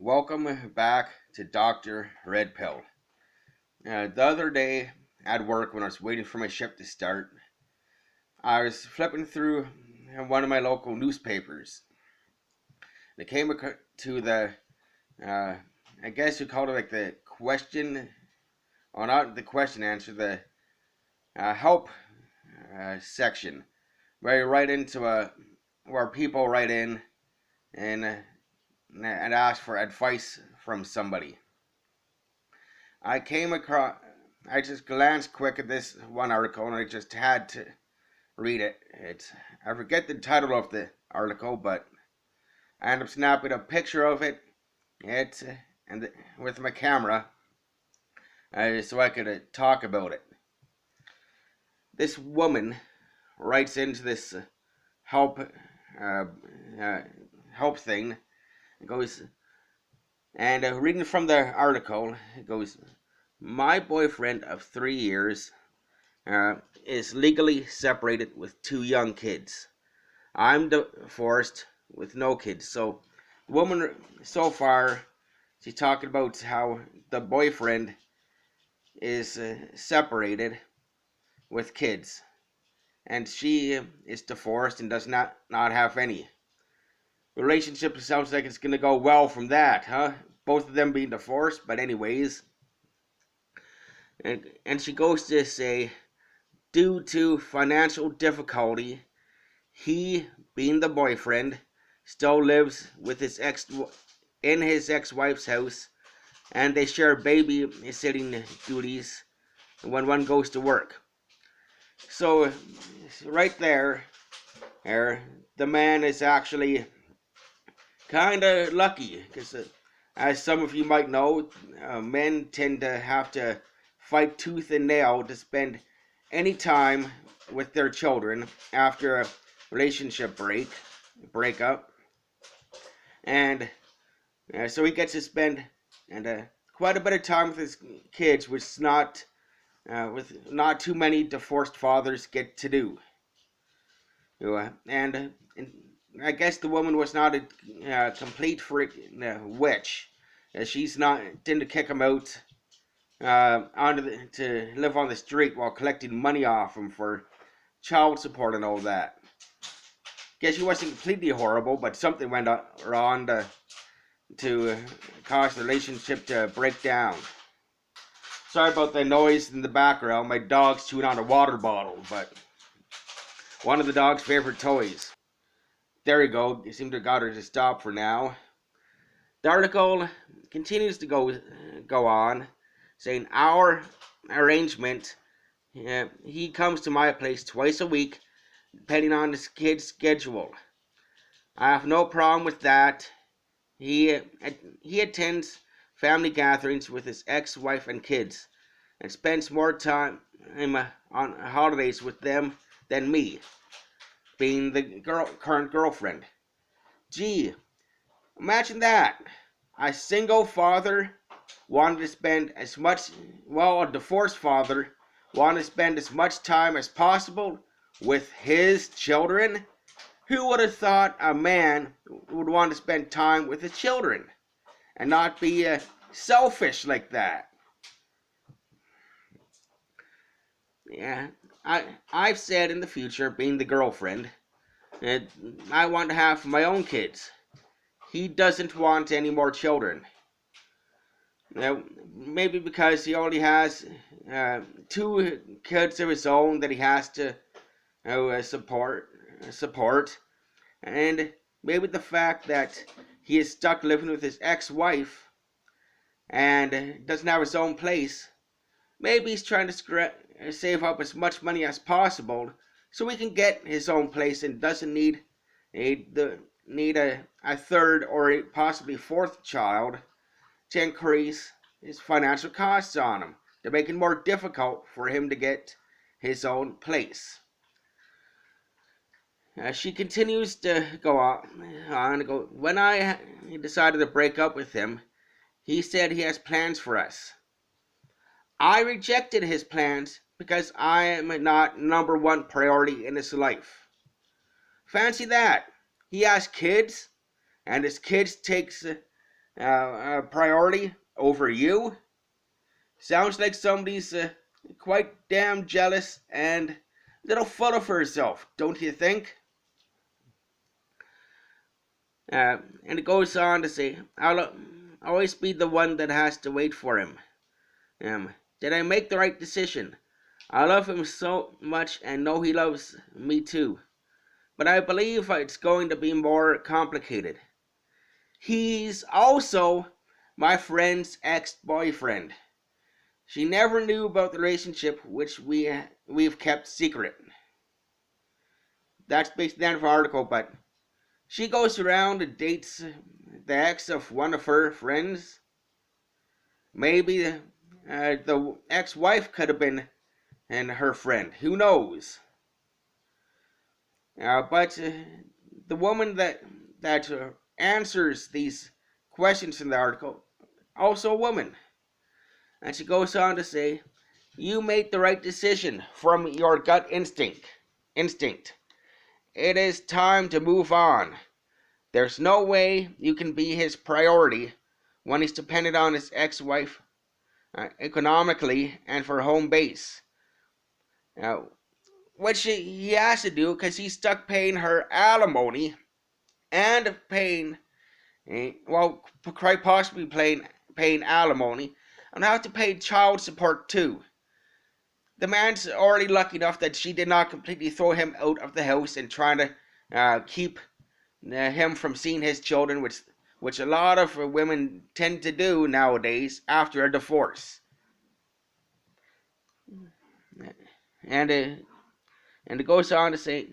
Welcome back to Dr. Red Pill. The other day at work, when I was waiting for my shift to start, I was flipping through one of my local newspapers. It came to uh, I guess you call it like the question, or not the question answer, the help section, where you write into where people write in and and ask for advice from somebody. I came across, I just glanced quick at this one article and I just had to read it. I forget the title of the article, but I ended up snapping a picture of it. It and with my camera, so I could talk about it. This woman writes into this help uh, uh, help thing. It goes and reading from the article, it goes, "My boyfriend of 3 years uh, is legally separated with two young kids. I'm divorced with no kids." So, the woman so far, she's talking about how the boyfriend is separated with kids, and she is divorced and does not have any relationship. Sounds like it's gonna go well from that, huh? Both of them being divorced, but anyways, and she goes to say, due to financial difficulty, he, being the boyfriend, still lives with his ex-wife's house, and they share babysitting duties when one goes to work. So, right there, the man is actually kind of lucky, because as some of you might know, men tend to have to fight tooth and nail to spend any time with their children after a relationship breakup, and so he gets to spend quite a bit of time with his kids, which is not with not too many divorced fathers get to do. And I guess the woman was not a complete witch. She's not didn't kick him out to live on the street while collecting money off him for child support and all that. Guess she wasn't completely horrible, but something went wrong to cause the relationship to break down. Sorry about the noise in the background. My dog's chewing on a water bottle, but one of the dog's favorite toys. There you go. You seem to have got her to stop for now. The article continues to go on, saying our arrangement. He comes to my place twice a week, depending on his kid's schedule. I have no problem with that. He attends family gatherings with his ex-wife and kids, and spends more time on holidays with them than me, being the current girlfriend. Gee, imagine that. A single father wanted to spend as much, well, a divorced father wanted to spend as much time as possible with his children. Who would have thought a man would want to spend time with his children and not be selfish like that? Yeah, I've said in the future, being the girlfriend, that I want to have my own kids. He doesn't want any more children. Now, maybe because he already has two kids of his own that he has to support, and maybe the fact that he is stuck living with his ex-wife and doesn't have his own place. Maybe he's trying to save up as much money as possible so he can get his own place and doesn't need a third or possibly fourth child to increase his financial costs on him, to make it more difficult for him to get his own place. She continues to go on and go, when I decided to break up with him, he said he has plans for us. I rejected his plans because I am not number one priority in his life. Fancy that. He has kids, and his kids takes priority over you? Sounds like somebody's quite damn jealous and a little full of herself, don't you think? And it goes on to say, I'll always be the one that has to wait for him. Did I make the right decision? I love him so much and know he loves me too. But I believe it's going to be more complicated. He's also my friend's ex-boyfriend. She never knew about the relationship, which we've kept secret. That's basically the end of the article, but she goes around and dates the ex of one of her friends. Maybe the ex-wife could have been her friend. Who knows? But the woman that answers these questions in the article, also a woman. And she goes on to say, you made the right decision from your gut instinct. It is time to move on. There's no way you can be his priority when he's dependent on his ex-wife economically and for home base. Which he has to do because he's stuck paying her alimony and paying, quite possibly paying alimony, and have to pay child support too. The man's already lucky enough that she did not completely throw him out of the house and trying to keep him from seeing his children, which a lot of women tend to do nowadays after a divorce. And it goes on to say,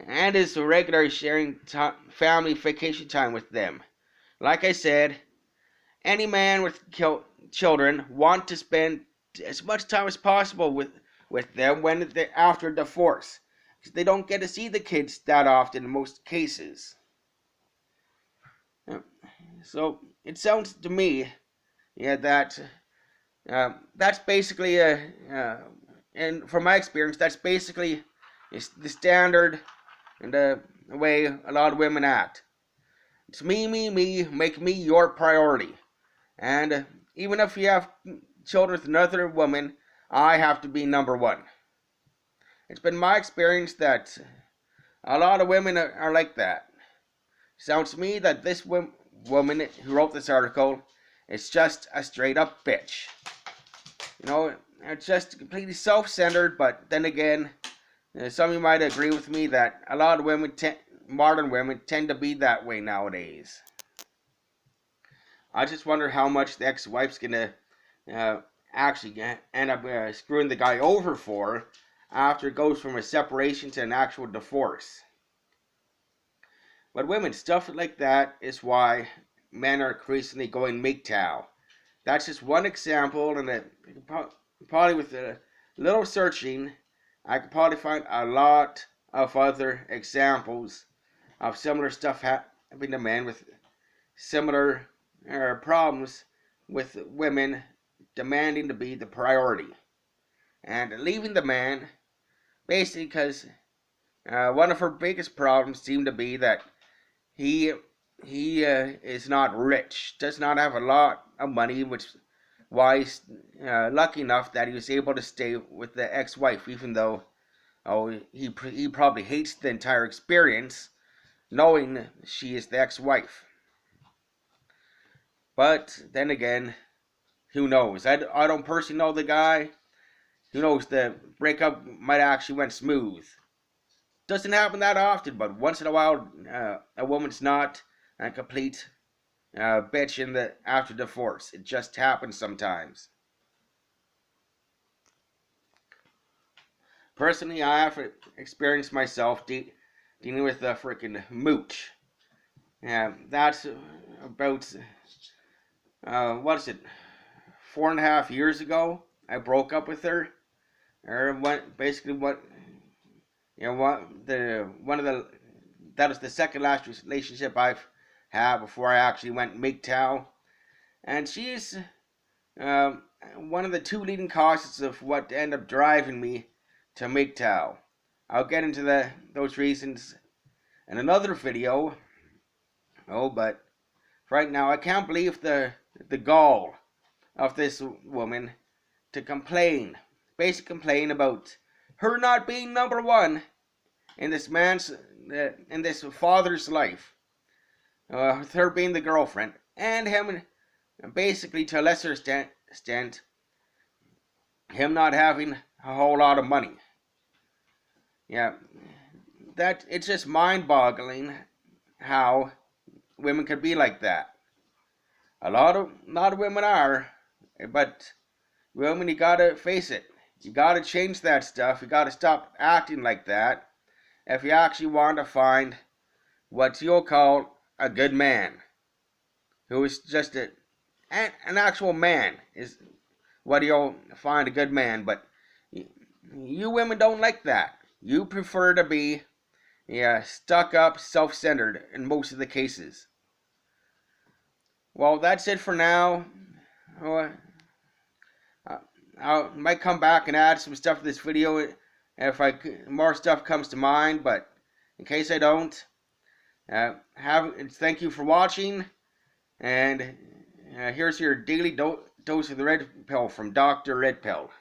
and is regularly sharing family vacation time with them. Like I said, any man with children want to spend as much time as possible with them when after divorce, because they don't get to see the kids that often in most cases. So it sounds to me, that that's basically and from my experience, that's basically the standard and the way a lot of women act. It's me, make me your priority. And even if you have children with another woman, I have to be number one. It's been my experience that a lot of women are like that. Sounds to me that this woman who wrote this article is just a straight up bitch. It's just completely self-centered, but then again, some of you might agree with me that a lot of women, modern women, tend to be that way nowadays. I just wonder how much the ex-wife's gonna actually end up screwing the guy over for after it goes from a separation to an actual divorce. But women, stuff like that is why men are increasingly going MGTOW. That's just one example, and probably with a little searching, I could probably find a lot of other examples of similar stuff happening to men with similar problems with women demanding to be the priority and leaving the man basically because one of her biggest problems seemed to be that he is not rich, does not have a lot of money, which why he's lucky enough that he was able to stay with the ex-wife, even though he probably hates the entire experience knowing she is the ex-wife. But then again, who knows? I don't personally know the guy. Who knows? The breakup might actually went smooth. Doesn't happen that often, but once in a while, a woman's not a complete bitch after divorce. It just happens sometimes. Personally, I have experienced myself dealing with a freaking mooch. That's about what is it? 4.5 years ago, I broke up with her. Or that was the second last relationship I've had before I actually went MGTOW. And she's one of the two leading causes of what ended up driving me to MGTOW. I'll get into those reasons in another video. But right now. I can't believe the gall of this woman to complain, basically complain about her not being number one in this in this father's life, with her being the girlfriend, and him basically to a lesser extent, him not having a whole lot of money. Yeah, that it's just mind-boggling how women could be like that. A lot of women are, but women, you gotta face it. You gotta change that stuff. You gotta stop acting like that if you actually want to find what you'll call a good man, who is just an actual man, is what you'll find a good man. But you women don't like that. You prefer to be, yeah, stuck up, self-centered in most of the cases. Well, that's it for now. Oh, I might come back and add some stuff to this video if more stuff comes to mind, but in case I don't, thank you for watching, and here's your daily dose of the red pill from Dr. Red Pill.